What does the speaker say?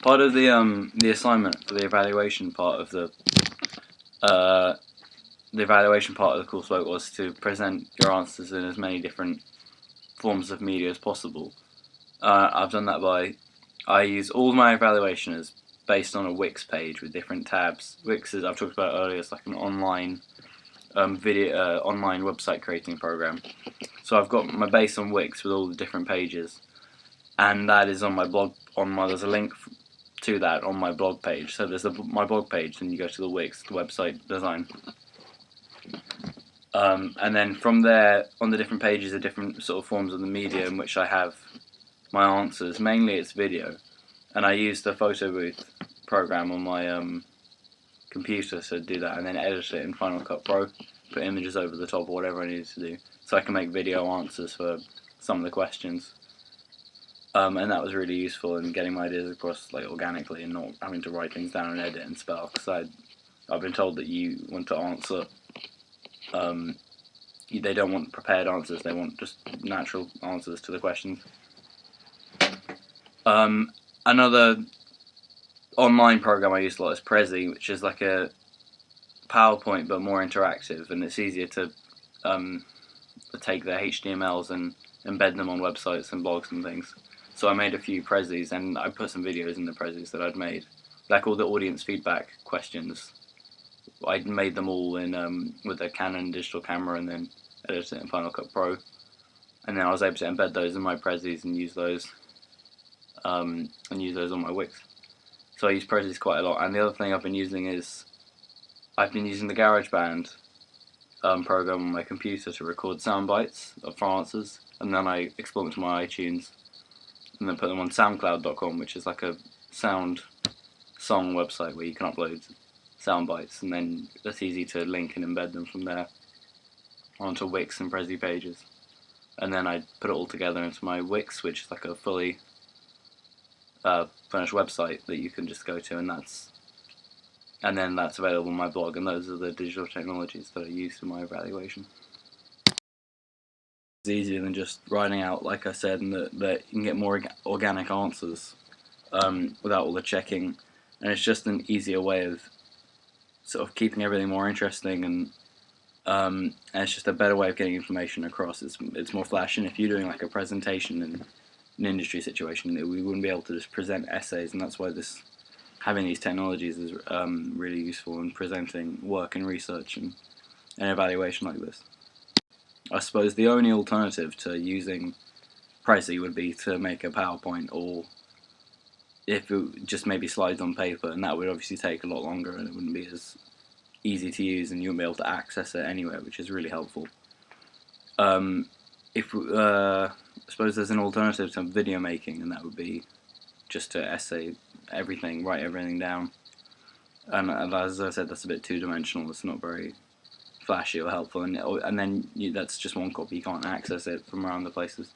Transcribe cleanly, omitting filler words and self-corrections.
Part of the assignment for the evaluation part of the coursework was to present your answers in as many different forms of media as possible. I've done that by, I use all my evaluation as based on a Wix page with different tabs. Wix, as I've talked about earlier, is like an online online website creating program. So I've got my base on Wix with all the different pages, and that is on my blog. There's a link to that on my blog page. So there's my blog page, then you go to the Wix website design. And then from there, on the different pages are different sort of forms of the media in which I have my answers. Mainly it's video, and I use the photo booth program on my computer to do that, and then edit it in Final Cut Pro, put images over the top or whatever I need to do, so I can make video answers for some of the questions. And that was really useful in getting my ideas across like organically and not having to write things down and edit and spell, because I've been told that you want to answer, they don't want prepared answers, they want just natural answers to the questions. Another online program I use a lot is Prezi, which is like a PowerPoint but more interactive, and it's easier to take the HTMLs and embed them on websites and blogs and things. So I made a few Prezis, and I put some videos in the Prezis that I'd made, like all the audience feedback questions. I made them all in with a Canon digital camera, and then edited it in Final Cut Pro, and then I was able to embed those in my Prezis and use those on my Wix. So I use Prezis quite a lot. And the other thing I've been using is I've been using the GarageBand program on my computer to record sound bites for answers, and then I export them to my iTunes and then put them on SoundCloud.com, which is like a song website where you can upload sound bites, and then it's easy to link and embed them from there onto Wix and Prezi pages. And then I put it all together into my Wix, which is like a fully furnished website that you can just go to, and then that's available on my blog, and those are the digital technologies that I use for my evaluation. It's easier than just writing out, like I said, and that you can get more organic answers without all the checking, and it's just an easier way of sort of keeping everything more interesting, and it's just a better way of getting information across. It's more flashy, and if you're doing like a presentation in an industry situation, we wouldn't be able to just present essays, and that's why having these technologies is really useful in presenting work and research and an evaluation like this. I suppose the only alternative to using Prezi would be to make a PowerPoint, or if it just maybe slides on paper, and that would obviously take a lot longer and it wouldn't be as easy to use, and you wouldn't be able to access it anywhere, which is really helpful. I suppose there's an alternative to video making, and that would be just to essay everything, write everything down. And as I said, that's a bit two-dimensional. It's not very flashy or helpful, and then that's just one copy. You can't access it from around the places.